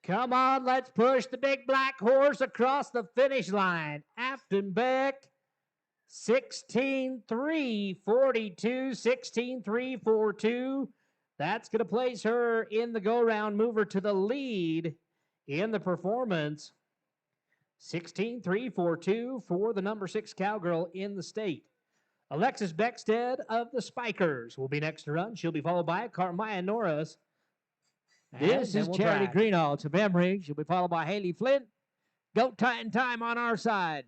Come on, let's push the big black horse across the finish line. Afton Beck, 16-3-42, 16-3-42. That's going to place her in the go-round, move her to the lead in the performance. 16-3-42 for the number 6 cowgirl in the state. Alexis Beckstead of the Spikers will be next to run. She'll be followed by Carmaya Norris. This is Charity Greenhalgh of Emory. She'll be followed by Haley Flint. Goat Titan time on our side.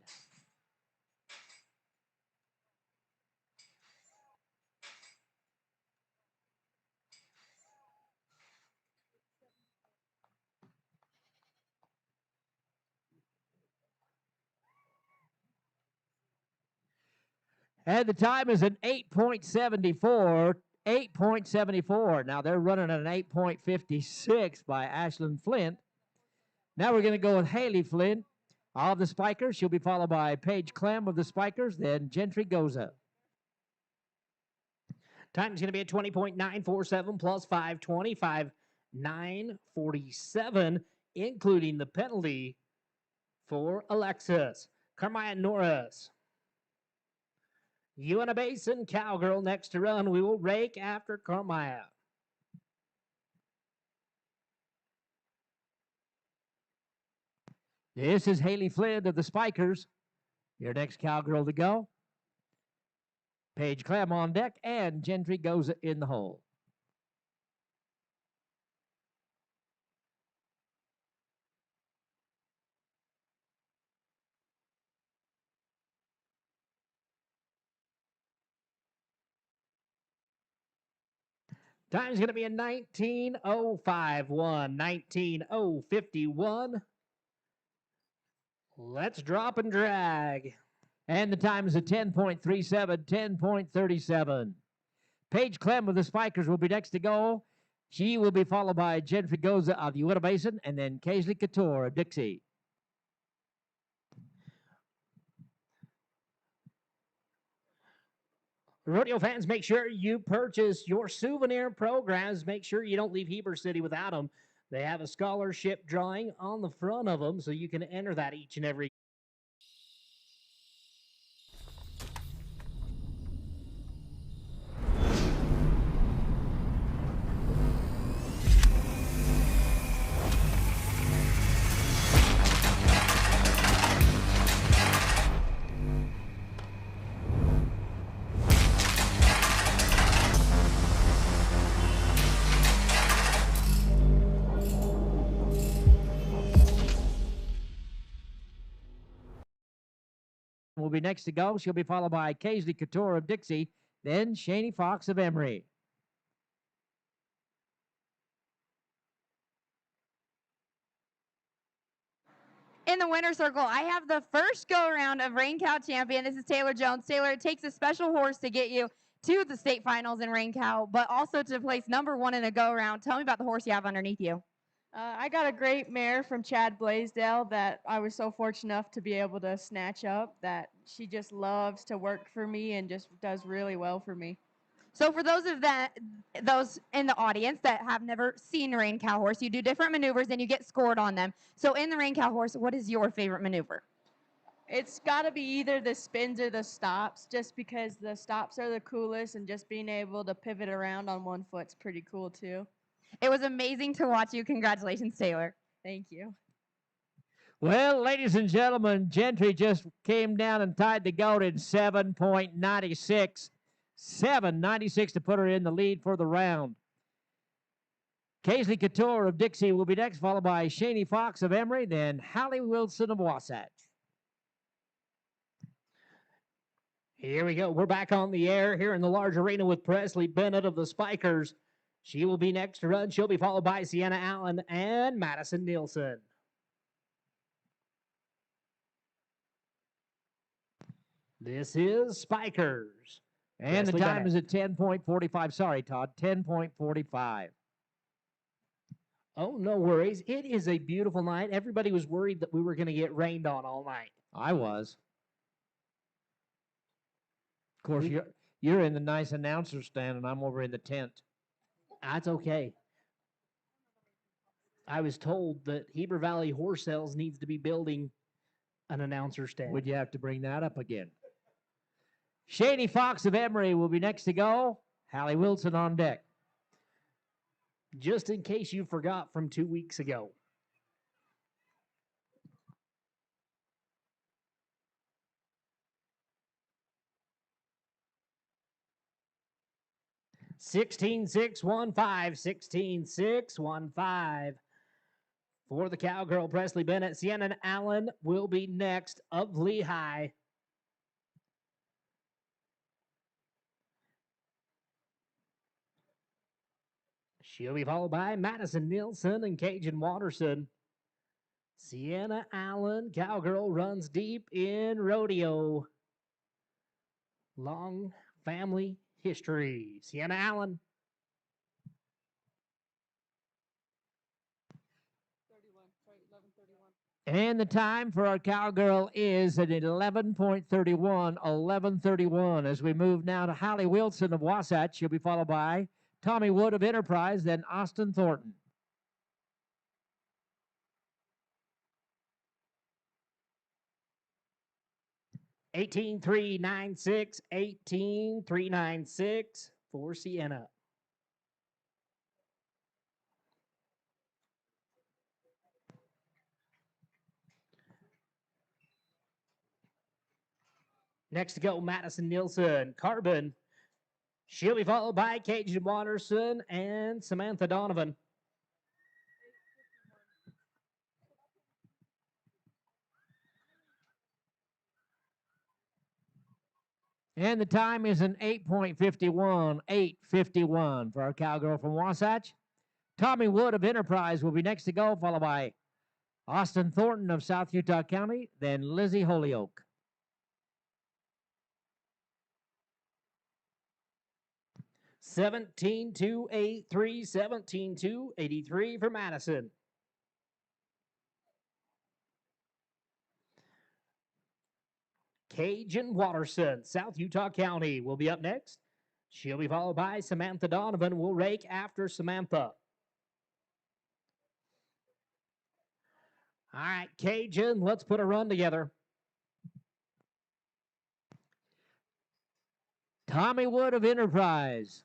And the time is an 8.74. 8.74. Now they're running at an 8.56 by Ashlyn Flint. Now we're going to go with Haley Flint of the Spikers. She'll be followed by Paige Clem of the Spikers, then Gentry Goza. Time's going to be at 20.947 plus 520, 5:9:47, including the penalty for Alexis. Carmaya Norris. Uinta Basin cowgirl next to run. We will rake after Carmaya. This is Haley Flint of the Spikers. Your next cowgirl to go. Paige Clem on deck, and Gentry goes in the hole. Time's going to be a 19:05.1, 19:051. Let's drop and drag. And the time is a 10.37, 10.37. Paige Clem of the Spikers will be next to go. She will be followed by Gentry Goza of the Uinta Basin, and then Kaisley Couture of Dixie. Rodeo fans, make sure you purchase your souvenir programs. Make sure you don't leave Heber City without them. They have a scholarship drawing on the front of them, so you can enter that each and every. Will be next to go. She'll be followed by Kaisley Couture of Dixie, then Shani Fox of Emory. In the winner's circle, I have the first go-around of Rain Cow champion. This is Taylor Jones. Taylor, it takes a special horse to get you to the state finals in Rain Cow, but also to place #1 in a go-around. Tell me about the horse you have underneath you. I got a great mare from Chad Blaisdell that I was so fortunate enough to be able to snatch up, that she just loves to work for me and just does really well for me. So for those in the audience that have never seen a Rain Cow horse, you do different maneuvers and you get scored on them. So in the Rain Cow horse, what is your favorite maneuver? It's got to be either the spins or the stops, just because the stops are the coolest, and just being able to pivot around on one foot's pretty cool too. It was amazing to watch you. Congratulations, Taylor. Thank you. Well, ladies and gentlemen, Gentry just came down and tied the goat in 7.96. 7.96 to put her in the lead for the round. Kaisley Couture of Dixie will be next, followed by Shani Fox of Emory, then Hallie Wilson of Wasatch. Here we go. We're back on the air here in the large arena with Presley Bennett of the Spikers. She will be next to run. She'll be followed by Sienna Allen and Madison Nielsen. This is Spikers. And Presley the time Bennett. is at 10.45. Sorry, Todd, 10.45. Oh, no worries. It is a beautiful night. Everybody was worried that we were going to get rained on all night. I was. Of course, you're in the nice announcer stand, and I'm over in the tent. That's okay. I was told that Heber Valley Horse Sales needs to be building an announcer stand. Would you have to bring that up again? Shady Fox of Emory will be next to go. Hallie Wilson on deck. Just in case you forgot from 2 weeks ago. (16-6-1-5), 16-6-1-5. For the Cowgirl, Presley Bennett. Sienna Allen will be next of Lehigh. She'll be followed by Madison Nielsen and Cajun Watterson. Sienna Allen, Cowgirl, runs deep in Rodeo. Long family history. Sienna Allen. And the time for our Cowgirl is at 11.31, 11:31. As we move now to Hallie Wilson of Wasatch, she'll be followed by Tommy Wood of Enterprise, then Austin Thornton. (18-3-9-6), 18-3-9-6 for Sienna. Next to go, Madison Nielsen, Carbon. She'll be followed by Cajun Watterson and Samantha Donovan. And the time is an 8.51, 8:51 for our Cowgirl from Wasatch. Tommy Wood of Enterprise will be next to go, followed by Austin Thornton of South Utah County, then Lizzie Holyoke. (17-2-8-3), 17-2-83 for Madison. Cajun Watterson, South Utah County, will be up next. She'll be followed by Samantha Donovan. We'll rake after Samantha. All right, Cajun, let's put a run together. Tommy Wood of Enterprise.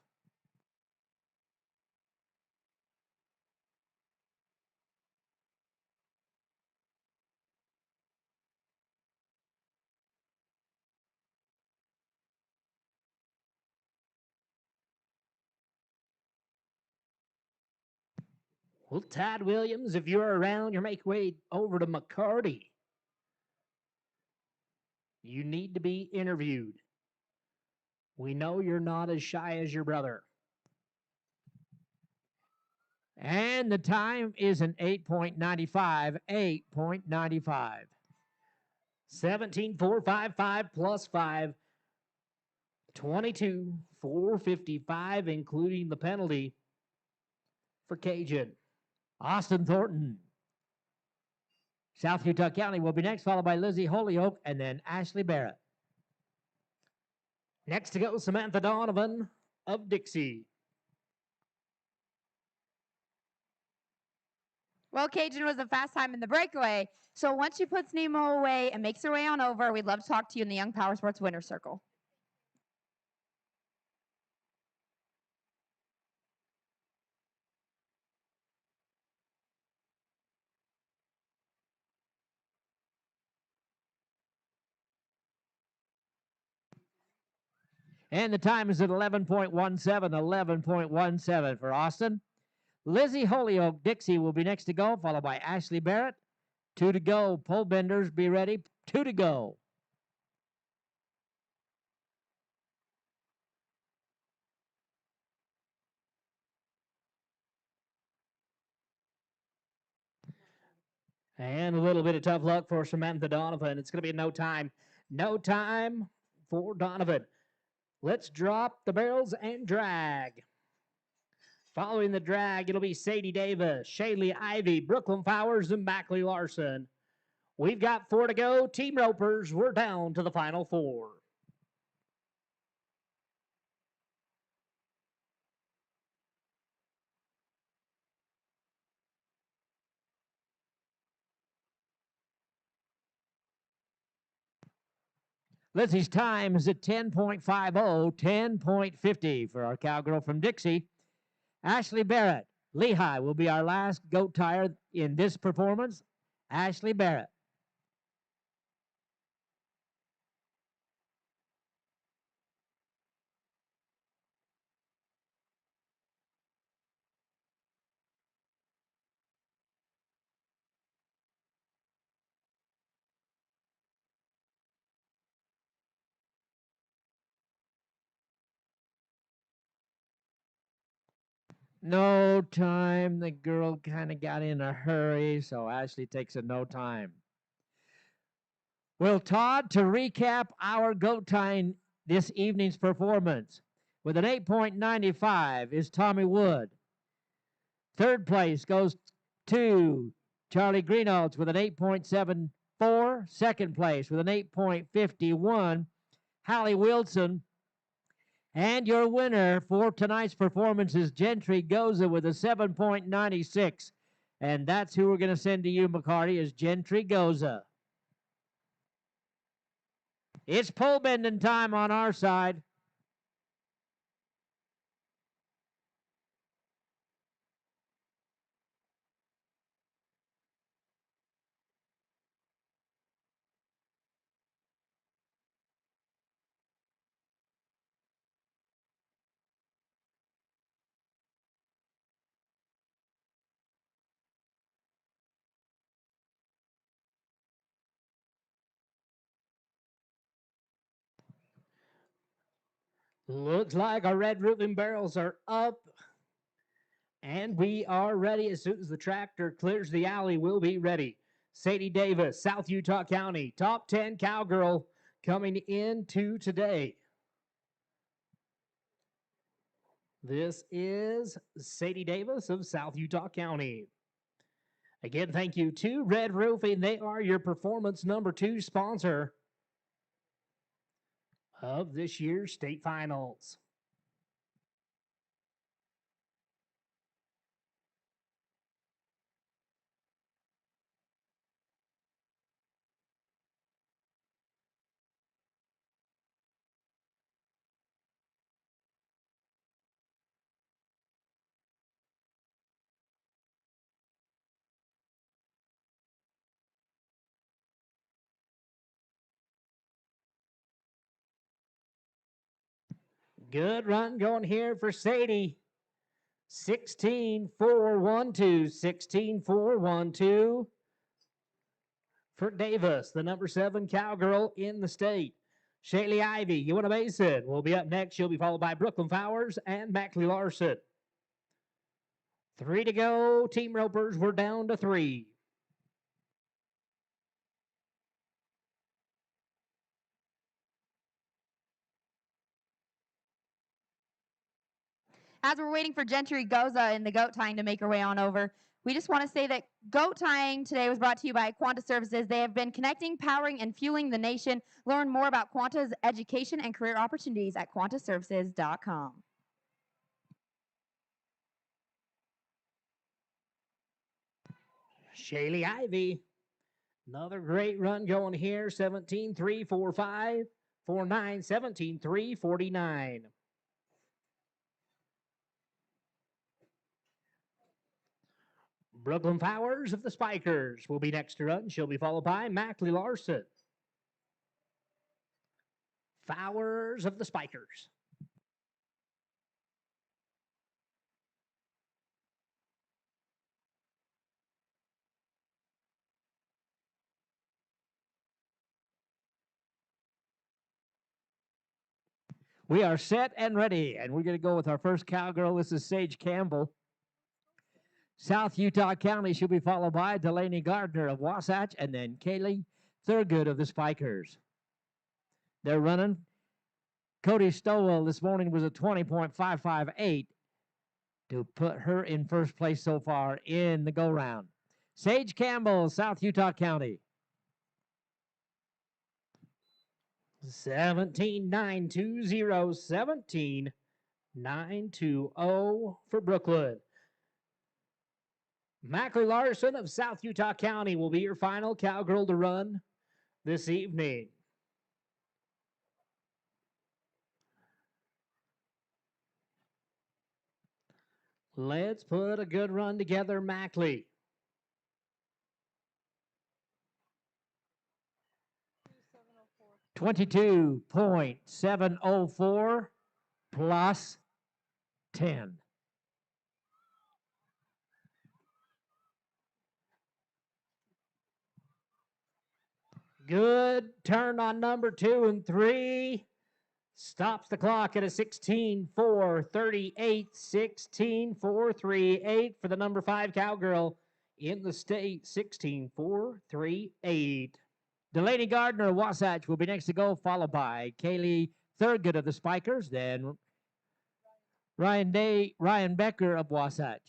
Well, Tad Williams, if you're around, you make way over to McCarty. You need to be interviewed. We know you're not as shy as your brother. And the time is an 8.95, 8.95. 17-4-5-5 plus 5. 22-4-55, including the penalty for Cajun. Austin Thornton. South Utah County will be next, followed by Lizzie Holyoke and then Ashley Barrett. Next to go, Samantha Donovan of Dixie. Well, Cajun was a fast time in the breakaway. So once she puts Nemo away and makes her way on over, we'd love to talk to you in the Young Power Sports Winner's Circle. And the time is at 11.17, 11.17 for Austin. Lizzie Holyoke, Dixie, will be next to go, followed by Ashley Barrett. 2 to go. Pole benders, be ready. 2 to go. And a little bit of tough luck for Samantha Donovan. It's going to be no time. No time for Donovan. Let's drop the barrels and drag. Following the drag, it'll be Sadie Davis, Shaylee Ivy, Brooklyn Powers, and Mackley Larson. We've got 4 to go. Team Ropers, we're down to the final 4. Lizzie's time is at 10.50, 10.50 for our cowgirl from Dixie. Ashley Barrett, Lehigh will be our last goat tire in this performance. Ashley Barrett. No time. The girl kind of got in a hurry, so Ashley takes a no time. Well, Todd, to recap our goat tying this evening's performance, with an 8.95 is Tommy Wood. Third place goes to Charlie Greenalds with an 8.74. Second place with an 8.51, Hallie Wilson. And your winner for tonight's performance is Gentry Goza with a 7.96. And that's who we're going to send to you, McCarty, is Gentry Goza. It's pole bending time on our side. Looks like our red roofing barrels are up. And we are ready. As soon as the tractor clears the alley, we'll be ready. Sadie Davis, South Utah County, top 10 cowgirl coming into today. This is Sadie Davis of South Utah County. Again, thank you to Red Roofing. They are your performance number 2 sponsor of this year's state finals. Good run going here for Sadie. 16-4-1-2, 16-4-1-2 for Davis, the number 7 cowgirl in the state. Shaylee Ivy, Uinta Mason will be up next. She'll be followed by Brooklyn Fowers and Mackley Larson. 3 to go. Team ropers, we're down to 3. As we're waiting for Gentry Goza and the goat tying to make her way on over, we just want to say that goat tying today was brought to you by Quanta Services. They have been connecting, powering, and fueling the nation. Learn more about Quanta's education and career opportunities at quantaservices.com. Shaylee Ivy, another great run going here. 17-3-4-5, 4-9, 17-3-49. Brooklyn Fowers of the Spikers will be next to run. She'll be followed by Mackley Larson. Fowers of the Spikers. We are set and ready, and we're going to go with our first cowgirl. This is Sage Campbell. South Utah County, she'll be followed by Delaney Gardner of Wasatch, and then Kaylee Thurgood of the Spikers. They're running. Cody Stowell this morning was a 20.558 to put her in first place so far in the go-round. Sage Campbell, South Utah County. 17-9-2-0, 17-9-2-0 for Brooklyn. Mackley Larson of South Utah County will be your final cowgirl to run this evening. Let's put a good run together, Mackley. $22.704 plus 10. Good turn on number 2 and 3. Stops the clock at a 16.438, 16.438 for the number 5 Cowgirl in the state, 16.438. Delaney Gardner of Wasatch will be next to go, followed by Kaylee Thurgood of the Spikers, then Ryan Becker of Wasatch.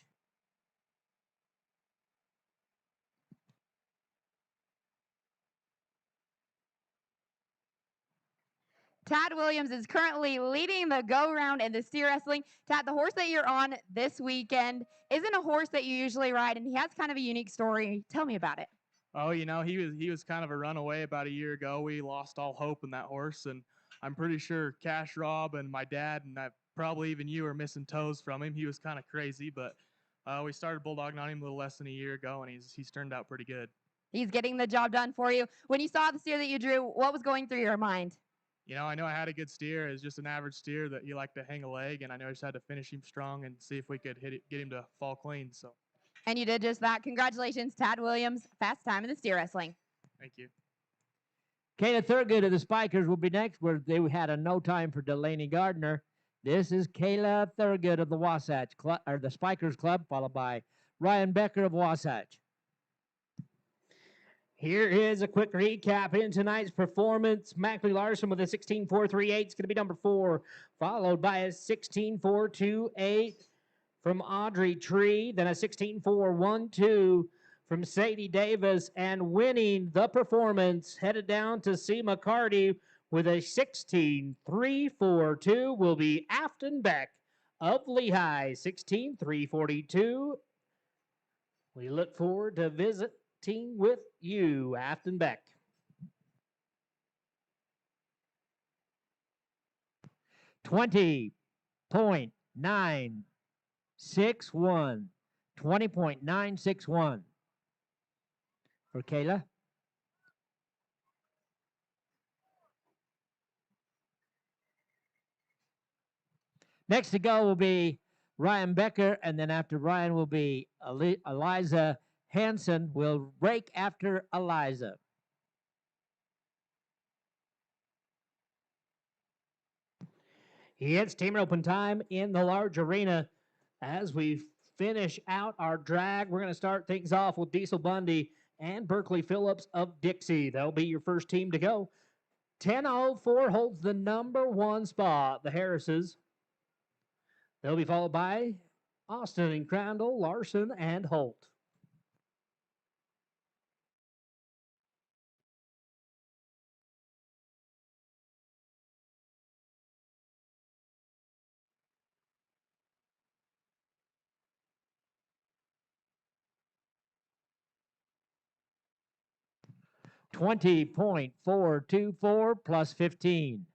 Tad Williams is currently leading the go round in the steer wrestling. Tad, the horse that you're on this weekend isn't a horse that you usually ride, and he has kind of a unique story. Tell me about it. Oh, he was kind of a runaway about a year ago. We lost all hope in that horse, and I'm pretty sure Cash Rob and my dad and probably even you are missing toes from him. He was kind of crazy, but we started bulldogging on him a little less than a year ago, and he's turned out pretty good. He's getting the job done for you. When you saw the steer that you drew, what was going through your mind? I know I had a good steer. It was just an average steer that he liked to hang a leg, and I know I just had to finish him strong and see if we could get him to fall clean. So. And you did just that. Congratulations, Tad Williams. Fast time in the steer wrestling. Thank you. Kayla Thurgood of the Spikers will be next, where they had a no time for Delaney Gardner. This is Kayla Thurgood of the Wasatch Club, or the Spikers Club, followed by Ryan Becker of Wasatch. Here is a quick recap in tonight's performance. Mackley Larson with a 16.438 is going to be number 4, followed by a 16.428 from Audrey Tree, then a 16.412 from Sadie Davis, and winning the performance, headed down to C. McCarty with a 16.342 will be Afton Beck of Lehigh, 16.342. We look forward to visiting with you, Afton Beck. $20.961. 20.961 for Kayla. Next to go will be Ryan Becker, and then after Ryan will be Eliza Hansen. Will break after Eliza. It's team open time in the large arena. As we finish out our drag, we're going to start things off with Diesel Bundy and Berkeley Phillips of Dixie. They'll be your first team to go. 10:04 holds the number 1 spot, the Harrises. They'll be followed by Austin and Crandall, Larson, and Holt. $20.424 plus 15.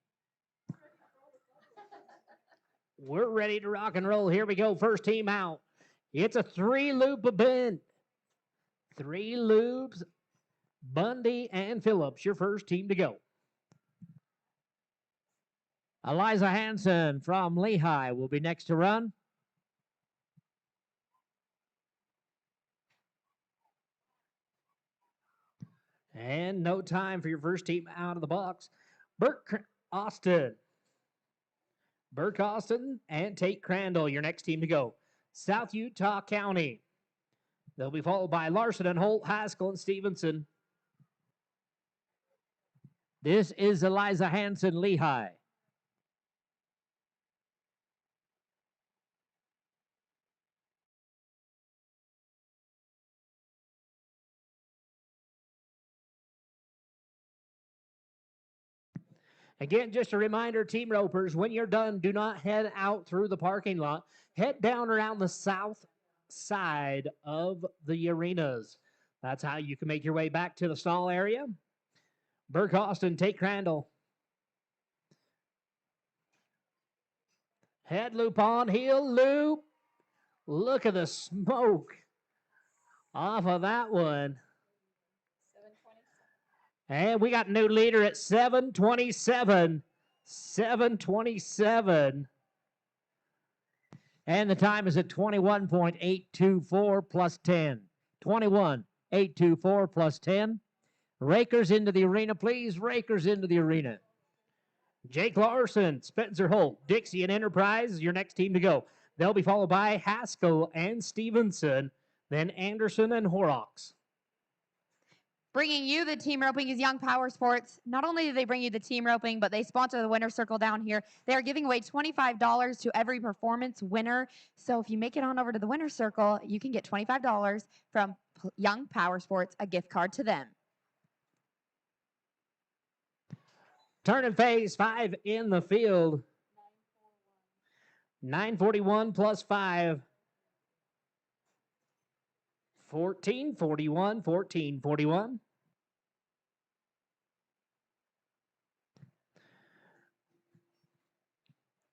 We're ready to rock and roll. Here we go. First team out. It's a 3-loop event. 3 loops. Bundy and Phillips, your first team to go. Eliza Hansen from Lehigh will be next to run. And no time for your first team out of the box. Burke Austin. Burke Austin and Tate Crandall, your next team to go. South Utah County. They'll be followed by Larson and Holt, Haskell, and Stevenson. This is Eliza Hansen, Lehigh. Again, just a reminder, team ropers, when you're done, do not head out through the parking lot. Head down around the south side of the arenas. That's how you can make your way back to the stall area. Burke Austin, Tate Crandall. Head loop on, heel loop. Look at the smoke off of that one. And we got a new leader at 7:27. 7:27. And the time is at 21.824 plus 10. 21.824 plus 10. Rakers into the arena, please. Rakers into the arena. Jake Larson, Spencer Holt, Dixie, and Enterprise is your next team to go. They'll be followed by Haskell and Stevenson, then Anderson and Horrocks. Bringing you the team roping is Young Power Sports. Not only do they bring you the team roping, but they sponsor the winner's circle down here. They are giving away $25 to every performance winner. So if you make it on over to the winner's circle, you can get $25 from Young Power Sports, a gift card to them. Turn and phase 5 in the field. 9:41 plus 5. 14:41, 14:41.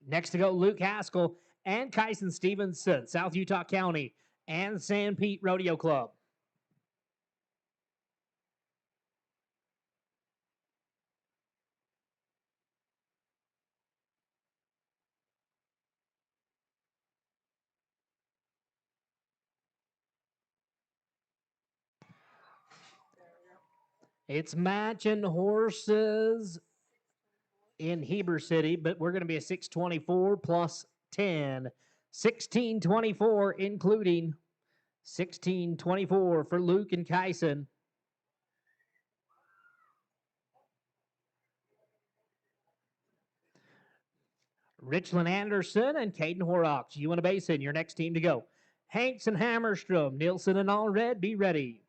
Next to go, Luke Haskell and Kyson Stevenson, South Utah County and San Pete Rodeo Club. It's matching horses in Heber City, but we're going to be a 624 plus 10. 1624, including 1624 for Luke and Kyson. Richland Anderson and Caden Horrocks, Uinta Basin, your next team to go. Hanks and Hammerstrom, Nielsen and Allred, be ready.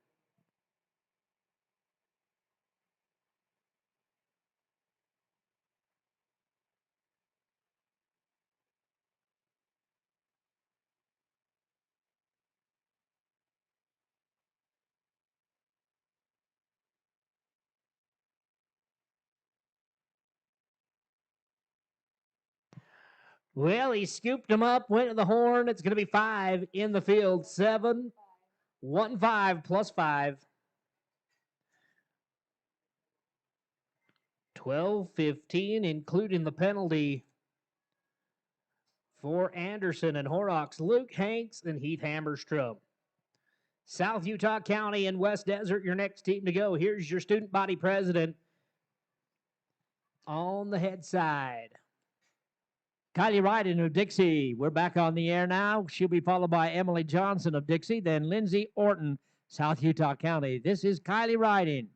Well, he scooped him up, went to the horn. It's going to be 5 in the field. 7, 1, 5 plus 5. 12-15, including the penalty for Anderson and Horrocks, Luke Hanks, and Heath Hammerstrom. South Utah County and West Desert, your next team to go. Here's your student body president on the head side. Kylie Reined of Dixie. We're back on the air now. She'll be followed by Emily Johnson of Dixie, then Lindsay Orton, South Utah County. This is Kylie Reined.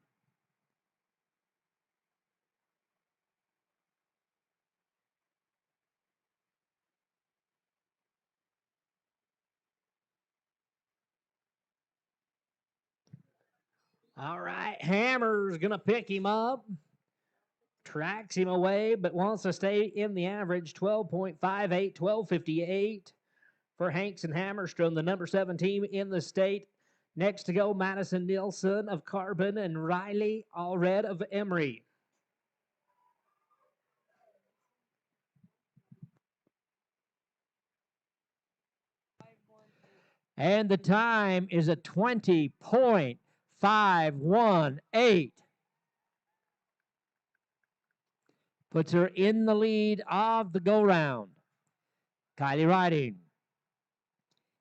All right, Hammer's going to pick him up. Tracks him away, but wants to stay in the average. 12.58, 12.58 for Hanks and Hammerstrom, the number 7 team in the state. Next to go, Madison Nielsen of Carbon and Riley Allred of Emory. And the time is a 20.518. Puts her in the lead of the go-round. Kylie Reined.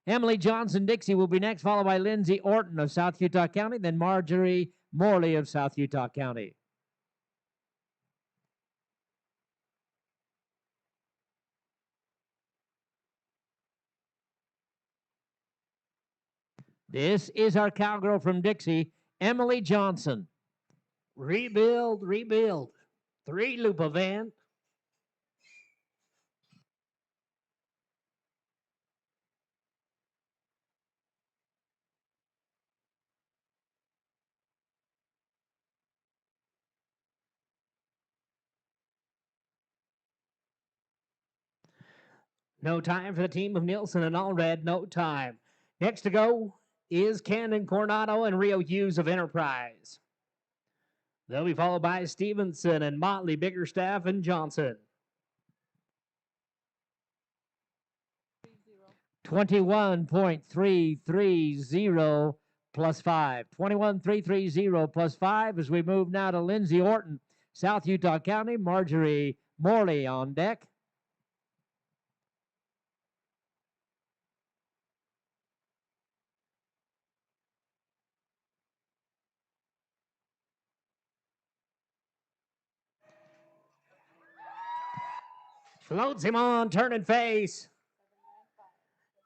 Emily Johnson Dixie will be next, followed by Lindsay Orton of South Utah County, then Marjorie Morley of South Utah County. This is our cowgirl from Dixie, Emily Johnson. Rebuild, rebuild. 3-loop event. No time for the team of Nielsen and Allred. No time. Next to go is Camden Coronado and Rio Hughes of Enterprise. They'll be followed by Stevenson and Motley, Biggerstaff, and Johnson. 21.330 plus 5. 21.330 plus 5 as we move now to Lindsay Orton, South Utah County. Marjorie Morley on deck. Floats him on, turning face.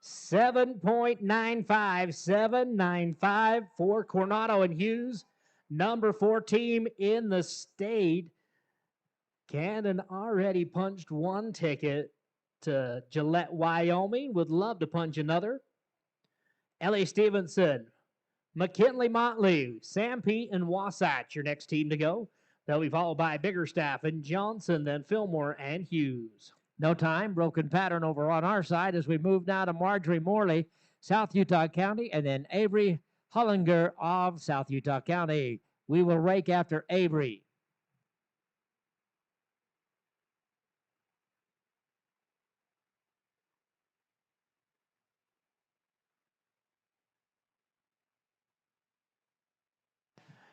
7.95, 795 for Coronado and Hughes. Number 4 team in the state. Cannon already punched one ticket to Gillette, Wyoming. Would love to punch another. Ellie Stevenson, McKinley Motley, Sam Pete, and Wasatch, your next team to go. They'll be followed by Biggerstaff and Johnson, then Fillmore and Hughes. No time, broken pattern over on our side as we move now to Marjorie Morley, South Utah County, and then Avery Hollinger of South Utah County. We will rake after Avery.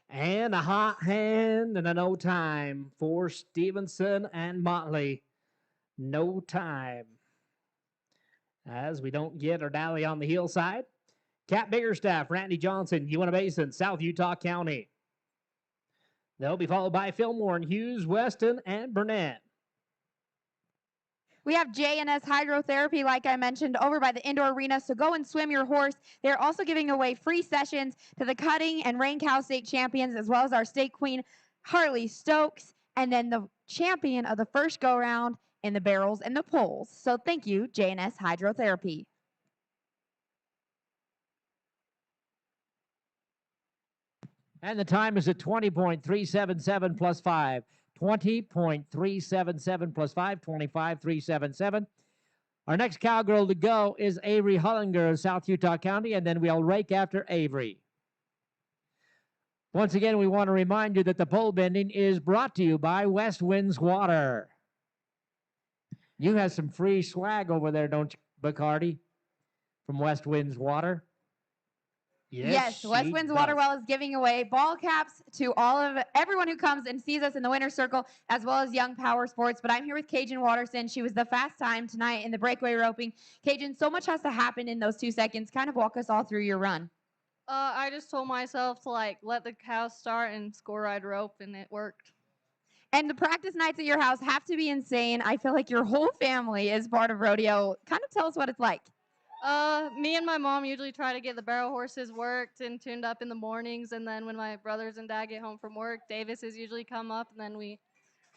And a hot hand and a no time for Stevenson and Motley. No time. As we don't get our dally on the heel side. Cap Biggerstaff, Randy Johnson, Uinta Basin, South Utah County. They'll be followed by Fillmore and Hughes, Weston, and Burnett. We have J&S Hydrotherapy, like I mentioned, over by the indoor arena. So go and swim your horse. They're also giving away free sessions to the cutting and rein cow state champions, as well as our state queen, Harley Stokes, and then the champion of the first go round in the barrels and the poles. So thank you, J&S Hydrotherapy. And the time is at 20.377 plus 5. 20.377 plus 5, 25.377. Our next cowgirl to go is Avery Hollinger of South Utah County, and then we'll rake after Avery. Once again, we want to remind you that the pole bending is brought to you by West Winds Water. You have some free swag over there, don't you, Bacardi, from West Winds Water? Yes, West Winds Waterwell is giving away ball caps to everyone who comes and sees us in the winner's circle, as well as Young Power Sports. But I'm here with Cajun Watterson. She was the fast time tonight in the breakaway roping. Cajun, so much has to happen in those 2 seconds. Kind of walk us all through your run. I just told myself to let the cows start and score ride rope, and it worked. And the practice nights at your house have to be insane. I feel like your whole family is part of rodeo. Kind of tell us what it's like. Me and my mom usually try to get the barrel horses worked and tuned up in the mornings, and then when my brothers and dad get home from work, Davis has usually come up, and then we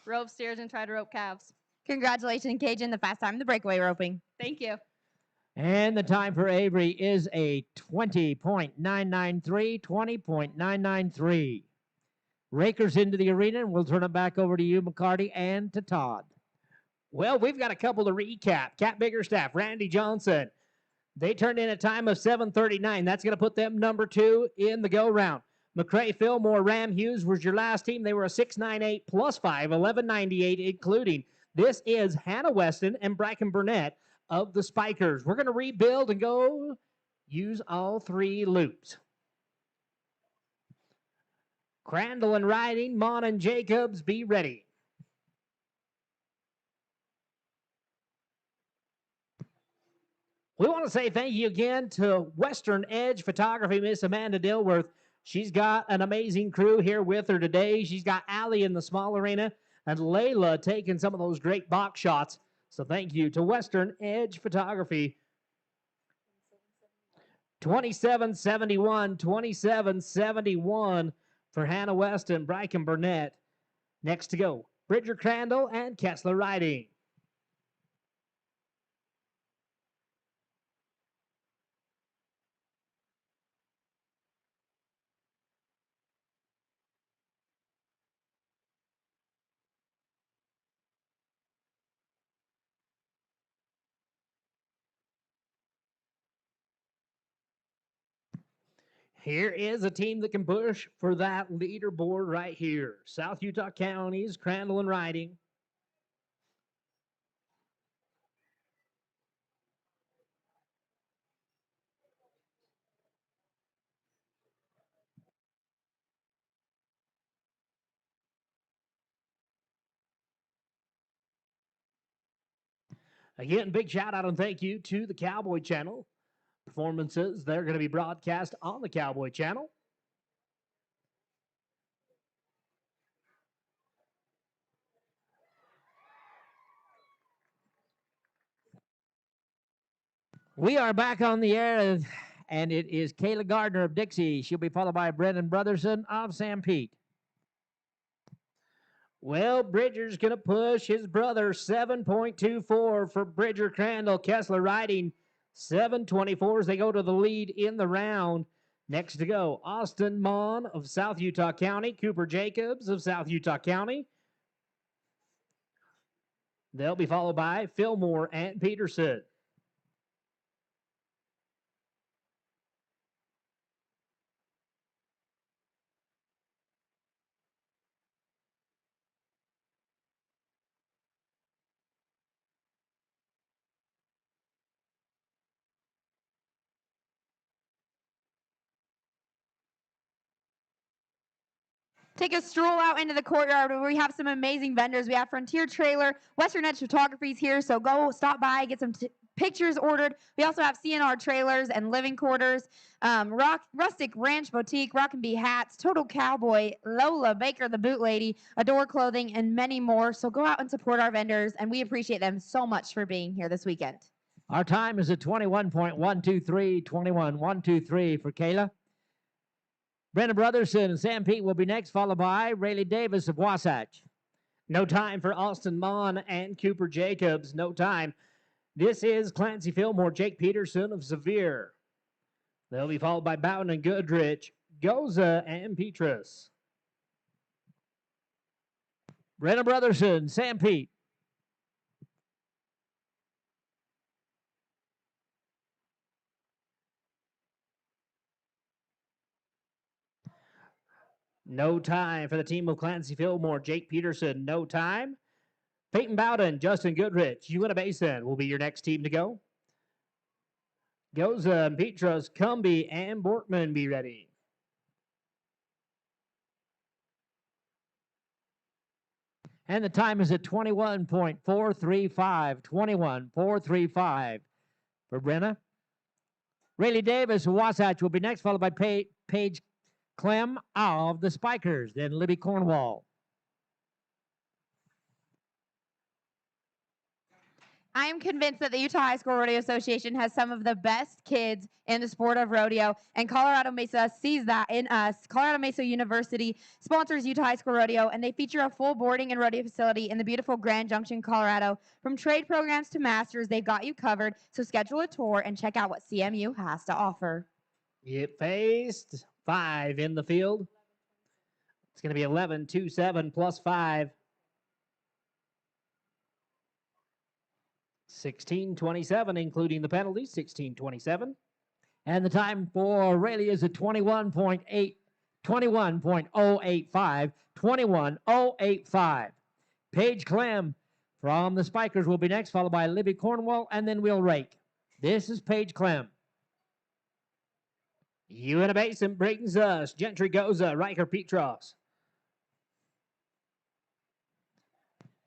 rope steers and try to rope calves. Congratulations, Cajun, the fast time in the breakaway roping. Thank you. And the time for Avery is a 20.993, 20.993. Rakers into the arena, and we'll turn it back over to you, McCarty, and to Todd. Well, we've got a couple to recap. Cap Biggerstaff, Randy Johnson. They turned in a time of 7:39. That's going to put them number 2 in the go round. McCrae, Fillmore, Ram Hughes was your last team. They were a 6.98 plus 5, 11.98, including. This is Hannah Weston and Bracken Burnett of the Spikers. We're going to rebuild and go use all 3 loops. Crandall and Riding, Mon and Jacobs, be ready. We want to say thank you again to Western Edge Photography, Miss Amanda Dilworth. She's got an amazing crew here with her today. She's got Allie in the small arena and Layla taking some of those great box shots. So thank you to Western Edge Photography. 2771, 2771 for Hannah West and Bracken Burnett. Next to go, Bridger Crandall and Kessler Riding. Here is a team that can push for that leaderboard right here. South Utah Counties, Crandall and Riding. Again, big shout out and thank you to the Cowboy Channel. Performances, they're going to be broadcast on the Cowboy Channel. We are back on the air, and it is Kayla Gardner of Dixie. She'll be followed by Brendan Brotherson of San Pete. Well, Bridger's going to push his brother 7.24 for Bridger Crandall. Kessler riding 7.24 as they go to the lead in the round. Next to go, Austin Mon of South Utah County, Cooper Jacobs of South Utah County. They'll be followed by Fillmore and Peterson. Take a stroll out into the courtyard where we have some amazing vendors. We have Frontier Trailer, Western Edge Photography's here, so go stop by, get some pictures ordered. We also have CNR Trailers and Living Quarters, Rustic Ranch Boutique, Rock and Bee Hats, Total Cowboy, Lola Baker the Boot Lady, Adore Clothing, and many more. So go out and support our vendors, and we appreciate them so much for being here this weekend. Our time is at 21.123, 21.123 for Kayla. Brendan Brotherson and Sam Pete will be next, followed by Rayleigh Davis of Wasatch. No time for Austin Mon and Cooper Jacobs. No time. This is Clancy Fillmore, Jake Peterson of Sevier. They'll be followed by Bowden and Goodrich, Goza and Petrus. Brendan Brotherson, Sam Pete. No time for the team of Clancy Fillmore, Jake Peterson. No time. Peyton Bowden, Justin Goodrich, Uinta Basin will be your next team to go. Goza and Petrus, Cumbie and Borkman be ready. And the time is at 21.435, 21.435 for Brenna. Rayleigh Davis of Wasatch will be next, followed by Paige Clem of the Spikers, then Libby Cornwall. I am convinced that the Utah High School Rodeo Association has some of the best kids in the sport of rodeo, and Colorado Mesa sees that in us. Colorado Mesa University sponsors Utah High School Rodeo, and they feature a full boarding and rodeo facility in the beautiful Grand Junction, Colorado. From trade programs to masters, they've got you covered, so schedule a tour and check out what CMU has to offer. It faced 5 in the field. It's going to be 11-2-7 plus 5. 16-27, including the penalty, 16-27. And the time for Rayleigh is at 21.085, 21.085. Paige Clem from the Spikers will be next, followed by Libby Cornwall, and then we'll rake. This is Paige Clem. Uinta Basin brings us Gentry Goza, Riker Petros.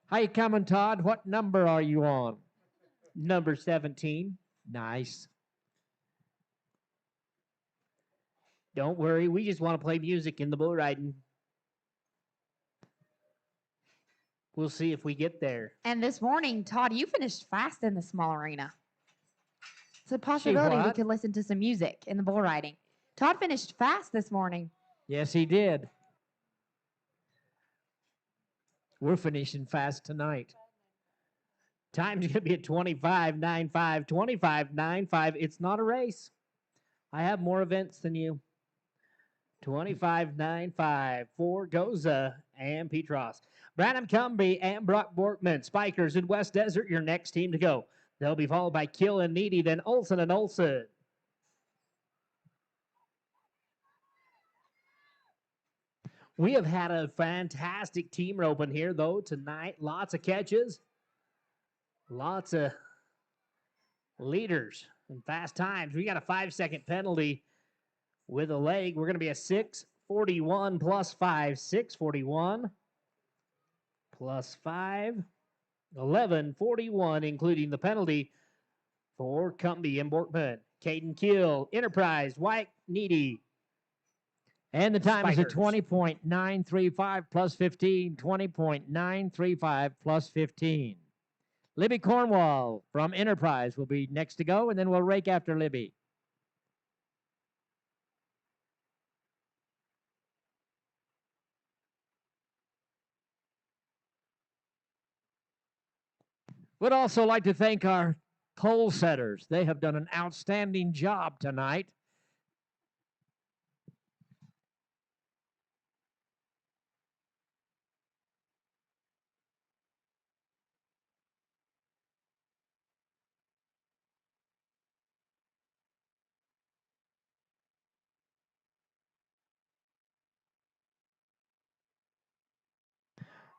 How you coming, Todd? What number are you on? Number 17. Nice. Don't worry, we just want to play music in the bull riding. We'll see if we get there. And this morning, Todd, you finished fast in the small arena. It's a possibility we what? could listen to some music in the bull riding. Todd finished fast this morning. Yes, he did. We're finishing fast tonight. Time's going to be at 25-9-5, 25-9-5. It's not a race. I have more events than you. 25-9-5 for Goza and Petros. Branham Cumbie and Brock Borkman, Spikers in West Desert, your next team to go. They'll be followed by Kill and Needy, then Olson and Olson. We have had a fantastic team roping here, though, tonight. Lots of catches. Lots of leaders and fast times. We got a 5-second penalty with a leg. We're going to be a 6:41 plus 5. 6:41 plus 5. 11:41, including the penalty for Cumbie and Borkman. Caden Keel, Enterprise, White, Needy. And the time is at Spikers. 20.935 plus 15, 20.935 plus 15. Libby Cornwall from Enterprise will be next to go, and then we'll rake after Libby. Would also like to thank our pole setters. They have done an outstanding job tonight.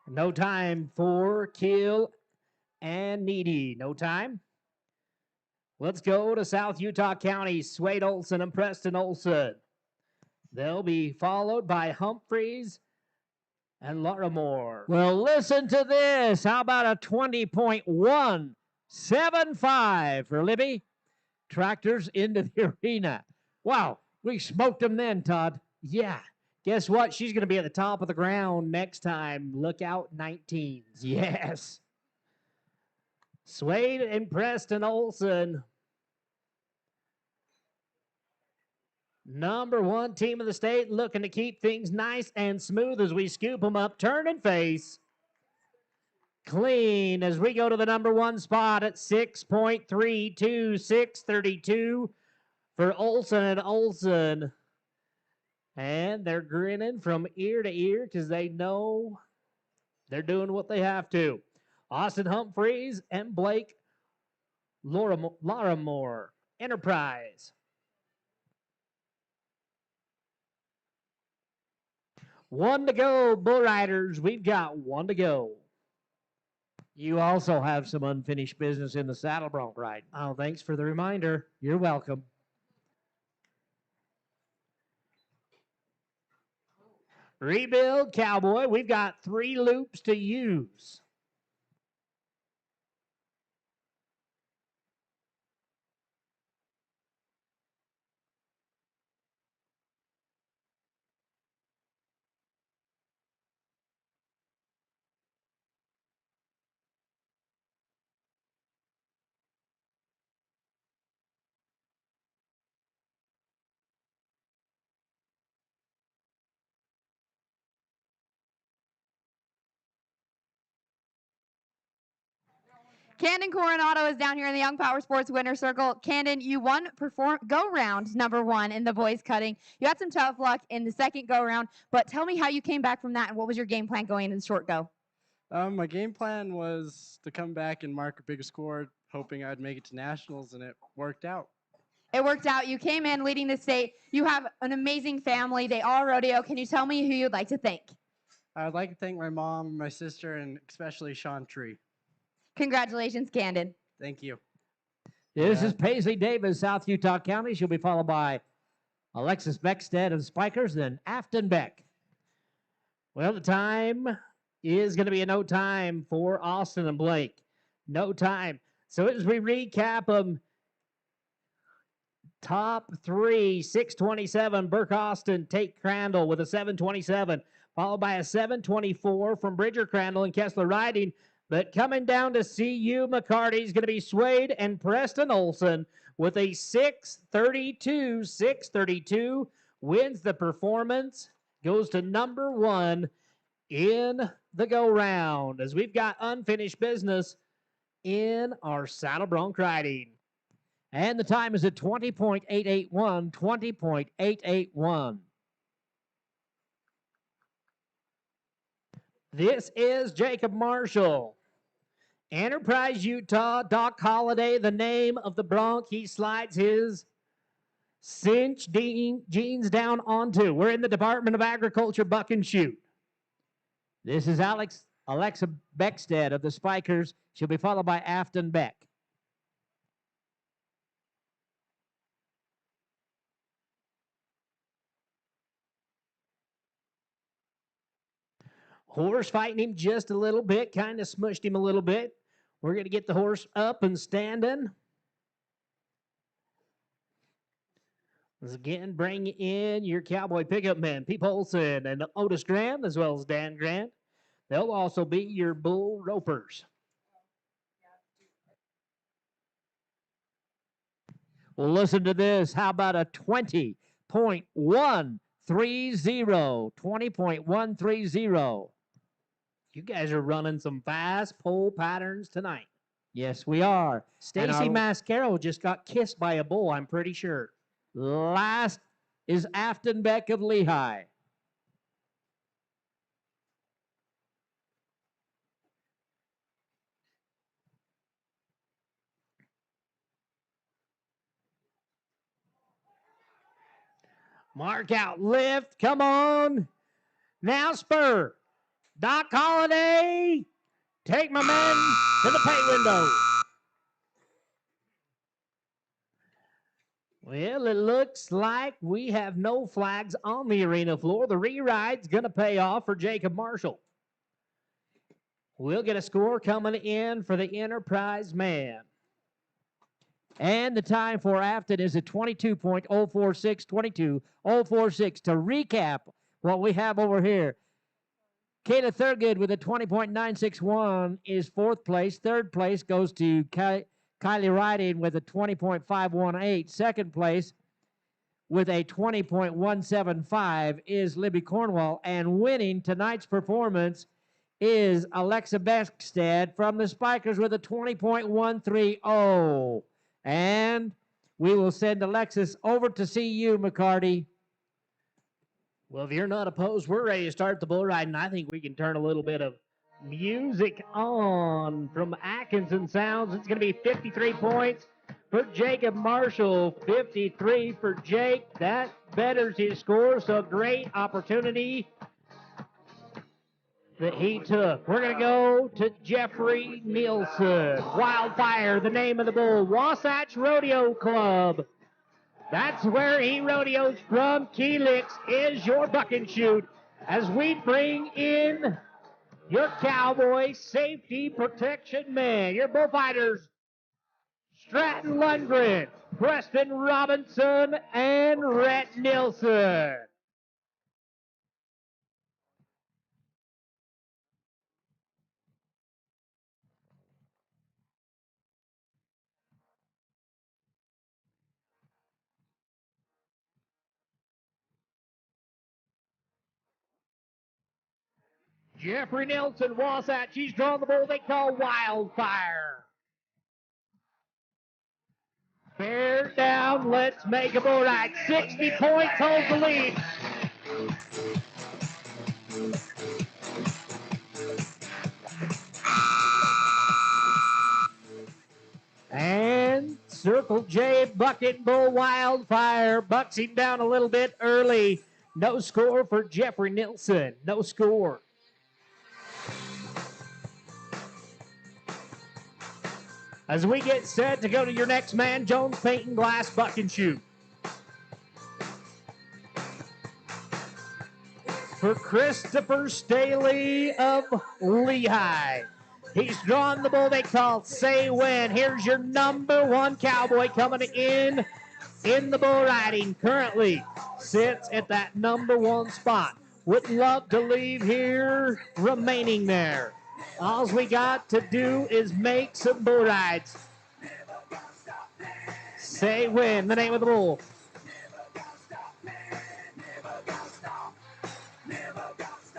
No time for Keel and Needy. No time. Let's go to South Utah County. Swade Olson and Preston Olson. They'll be followed by Humphreys and Larimore. Well, listen to this. How about a 20.175 for Libby? Tractors into the arena. Wow, we smoked them then, Todd. Yeah. Guess what? She's going to be at the top of the ground next time. Look out, 19s. Yes. Swade and Preston Olson. Number one team of the state, looking to keep things nice and smooth as we scoop them up, turn and face. Clean as we go to the number one spot at 6.32, 6:32 for Olson and Olson. And they're grinning from ear to ear because they know they're doing what they have to. Austin Humphreys and Blake Larimore, Enterprise. One to go, Bull Riders. We've got one to go. You also have some unfinished business in the saddle bronc ride. Oh, thanks for the reminder. You're welcome. Rebuild Cowboy. We've got 3 loops to use. Camden Coronado is down here in the Young Power Sports Winner Circle. Camden, you won go round number 1 in the boys cutting. You had some tough luck in the second go round, but tell me how you came back from that and what was your game plan going into the short go? My game plan was to come back and mark a bigger score, hoping I'd make it to nationals, and it worked out. It worked out. You came in leading the state. You have an amazing family. They all rodeo. Can you tell me who you'd like to thank? I would like to thank my mom, my sister, and especially Sean Tree. Congratulations, Camden. Thank you. This is Paisley Davis, South Utah County. She'll be followed by Alexis Beckstead of Spikers, then Afton Beck. Well, the time is going to be a no time for Austin and Blake. No time. So as we recap them, top 3, 6:27, Burke Austin, Tate Crandall with a 7:27, followed by a 7:24 from Bridger Crandall and Kessler Riding. But coming down to CU McCarty is going to be Swade and Preston Olson with a 6:32, 6:32, wins the performance, goes to number 1 in the go round as we've got unfinished business in our saddle bronc riding. And the time is at 20.881, 20.881. This is Jacob Marshall. Enterprise Utah, Doc Holliday, the name of the bronc he slides his cinch jeans down onto. We're in the Department of Agriculture buck and shoot. This is Alexa Beckstead of the Spikers. She'll be followed by Afton Beck. Horse fighting him just a little bit, kind of smushed him a little bit. We're going to get the horse up and standing. Let's again bring in your cowboy pickup men, Pete Olson and Otis Grant, as well as Dan Grant. They'll also be your bull ropers. Well, listen to this. How about a 20.130? 20.130. You guys are running some fast pole patterns tonight. Yes, we are. Stacy Mascaro just got kissed by a bull, I'm pretty sure. Last is Afton Beck of Lehigh. Mark out, lift, come on. Now spur. Doc Holliday, take my men to the pay window. Well, it looks like we have no flags on the arena floor. The re-ride's going to pay off for Jacob Marshall. We'll get a score coming in for the Enterprise man. And the time for Afton is at 22.046, 22.046. To recap what we have over here, Kayla Thurgood with a 20.961 is fourth place. Third place goes to Kylie Reined with a 20.518. Second place with a 20.175 is Libby Cornwall. And winning tonight's performance is Alexa Beckstead from the Spikers with a 20.130. And we will send Alexis over to see you, McCarty. Well, if you're not opposed, we're ready to start the bull ride, and I think we can turn a little bit of music on from Atkinson Sounds. It's going to be 53 points for Jacob Marshall, 53 for Jake. That betters his score, so great opportunity that he took. We're going to go to Jeffrey Nielsen. Wildfire, the name of the bull. Wasatch Rodeo Club. That's where he rodeos from. Keelix is your buck and shoot as we bring in your cowboy safety protection man, your bullfighters, Stratton Lundgren, Preston Robinson, and Rhett Nielsen. Jeffrey Nielsen, Wasatch, he's drawn the bull they call Wildfire. Bear down, let's make a bull ride. 60 points holds the lead. And Circle J Bucket Bull Wildfire bucks him down a little bit early. No score for Jeffrey Nielsen. No score. As we get set to go to your next man, Jones Paint and Glass Buck and Shoot. For Christopher Staley of Lehigh. He's drawn the bull they call Say When. Here's your number one cowboy coming in the bull riding. Currently sits at that number one spot. Would love to leave here remaining there. All we got to do is make some bull rides. Say When, the name of the bull.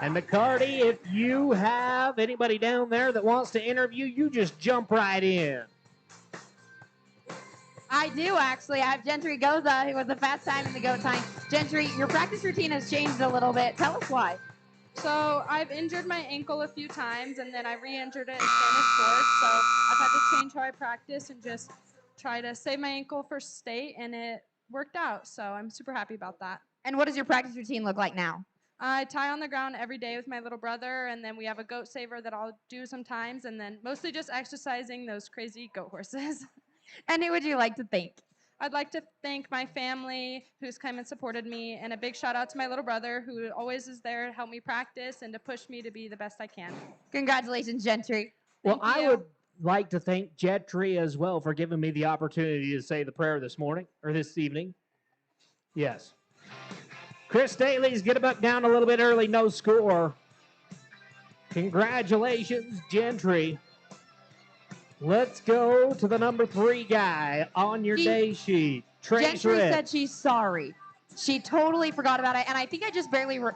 And McCarty, if you have anybody down there that wants to interview, you just jump right in. I do, actually. I have Gentry Goza, who was the fast time in the goat time. Gentry, your practice routine has changed a little bit. Tell us why. So I've injured my ankle a few times, and then I re-injured it in Spanish sports. So I've had to change how I practice and just try to save my ankle for state, and it worked out. So I'm super happy about that. And what does your practice routine look like now? I tie on the ground every day with my little brother, and then we have a goat saver that I'll do sometimes, and then mostly just exercising those crazy goat horses. And who would you like to thank? I'd like to thank my family who's come and supported me, and a big shout out to my little brother who always is there to help me practice and to push me to be the best I can. Congratulations, Gentry. Well, I would like to thank Jetri as well for giving me the opportunity to say the prayer this morning or this evening. Yes. Chris Daly's get back down a little bit early, no score. Congratulations, Gentry. Let's go to the number 3 guy on your day sheet. Trace Gentry Red. said she's sorry. She totally forgot about it, and I think I just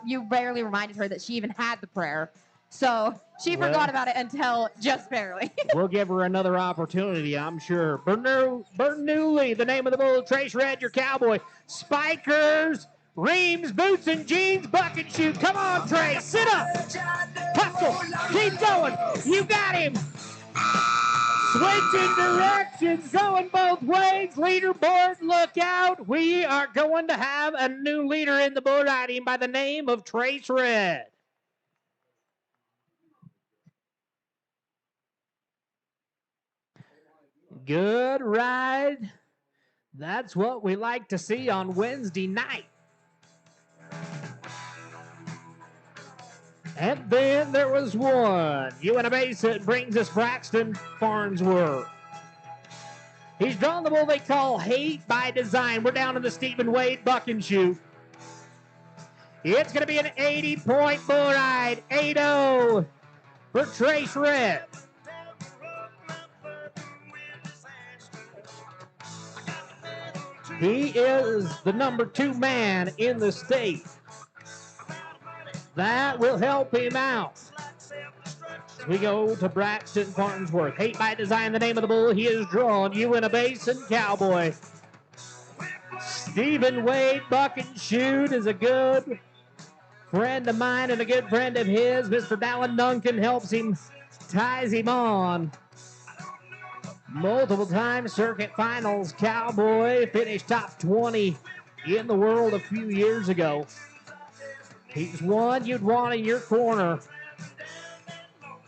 you barely reminded her that she even had the prayer. So she forgot about it until just barely. We'll give her another opportunity, I'm sure. Bernoulli, the name of the bull. Trace Red, your cowboy. Spikers, Reams, boots and jeans, buck and shoot. Come on, Trace, sit up. Hustle, keep going. You got him. Switching directions, going both ways. Leaderboard, look out. We are going to have a new leader in the bull riding by the name of Trace Red. Good ride. That's what we like to see on Wednesday night. And then there was one. UNA Basin brings us Braxton Farnsworth. He's drawn the bull they call Hate by Design. We're down in the Stephen Wade buck and shoot. It's going to be an 80-point bull ride. 8-0 for Trace Red. He is the number 2 man in the state. That will help him out. As we go to Braxton Farnsworth. Hate by Design, the name of the bull. He is drawn. UNA Basin Cowboy. Stephen Wade, buck and shoot, is a good friend of mine and a good friend of his. Mr. Dallin Duncan helps him, ties him on. Multiple time circuit finals cowboy, finished top 20 in the world a few years ago. He's one you'd want in your corner,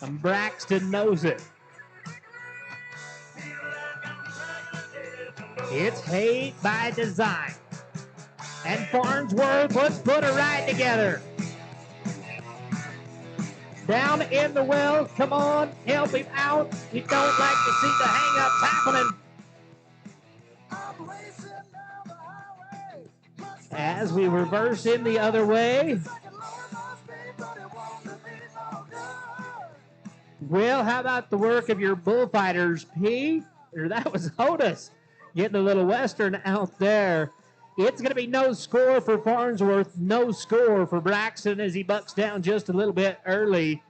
and Braxton knows it. It's Hate by Design. And Farnsworth, let's put a ride together. Down in the well, come on, help him out. We don't like to see the hang-ups happening. As we reverse in the other way. Well, how about the work of your bullfighters, Pete? Or that was Otis getting a little western out there. It's going to be no score for Farnsworth, no score for Braxton as he bucks down just a little bit early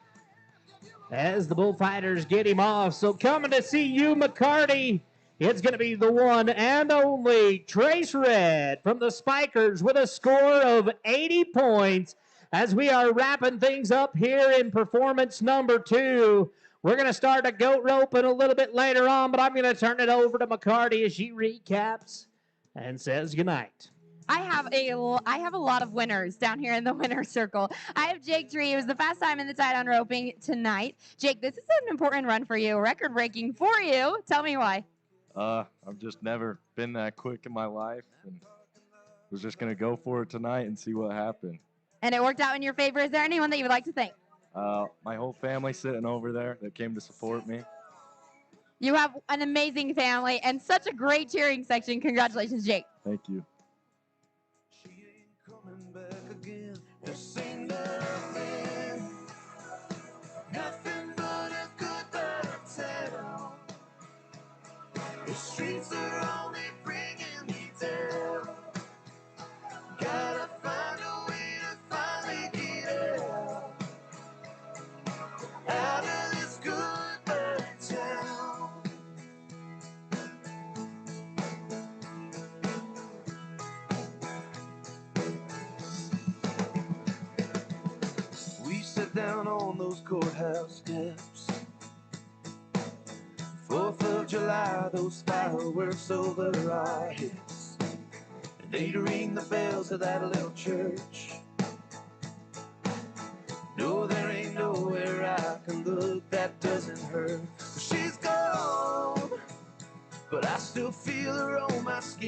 as the bullfighters get him off. So coming to see you, McCarty, it's going to be the one and only Trace Red from the Spikers with a score of 80 points. As we are wrapping things up here in performance number 2. We're going to start a goat roping a little bit later on, but I'm going to turn it over to McCarty as she recaps and says goodnight. I have a lot of winners down here in the winner's circle. I have Jake Tree. It was the fast time in the tied on roping tonight. Jake, this is an important run for you, record breaking for you. Tell me why. I've just never been that quick in my life, and was just gonna go for it tonight and see what happened. And it worked out in your favor. Is there anyone that you would like to thank? My whole family sitting over there that came to support me. You have an amazing family and such a great cheering section. Congratulations, Jake. Thank you. The streets are only bringing me down. Gotta find a way to finally get out of this goodbye town. We sat down on those courthouse steps. 4th of July, those fireworks over our heads. And they'd ring the bells of that little church. No, there ain't nowhere I can look that doesn't hurt. She's gone, but I still feel her on my skin.